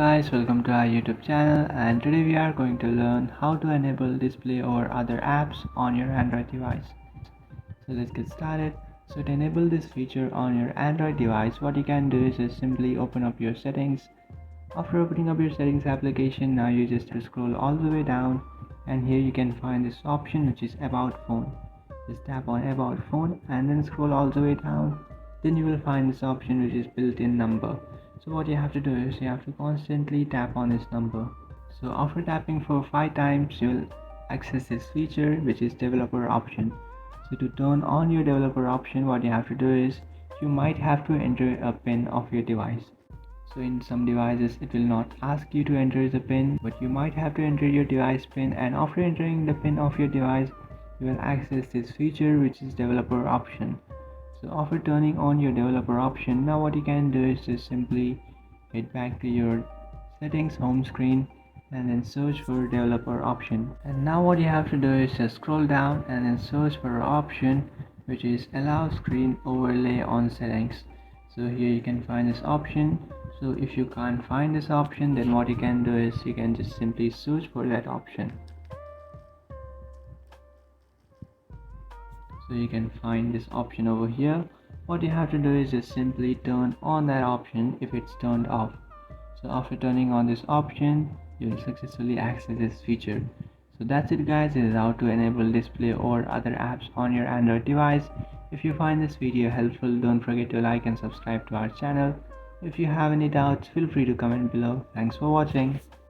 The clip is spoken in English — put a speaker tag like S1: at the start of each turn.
S1: guys, welcome to our YouTube channel, and today we are going to learn how to enable display or other apps on your Android device. So let's get started. So to enable this feature on your Android device, what you can do is just simply open up your settings. After opening up your settings application, now you just scroll all the way down, and here you can find this option which is about phone. Just tap on about phone and then scroll all the way down. Then you will find this option which is built-in number. So what you have to do is you have to constantly tap on this number. So after tapping for 5 times, you will access this feature which is developer option. So to turn on your developer option, what you have to do is you might have to enter a pin of your device. So in some devices it will not ask you to enter the pin, but you might have to enter your device pin, and after entering the pin of your device you will access this feature which is developer option. So after turning on your developer option, now what you can do is just simply head back to your settings home screen and then search for developer option. And now what you have to do is just scroll down and then search for an option which is allow screen overlay on settings. So here you can find this option. So if you can't find this option, then what you can do is you can just simply search for that option. So you can find this option over here. What you have to do is just simply turn on that option if it's turned off. So after turning on this option, you will successfully access this feature. So that's it guys, this is how to enable display or other apps on your Android device. If you find this video helpful, don't forget to like and subscribe to our channel. If you have any doubts, feel free to comment below. Thanks for watching.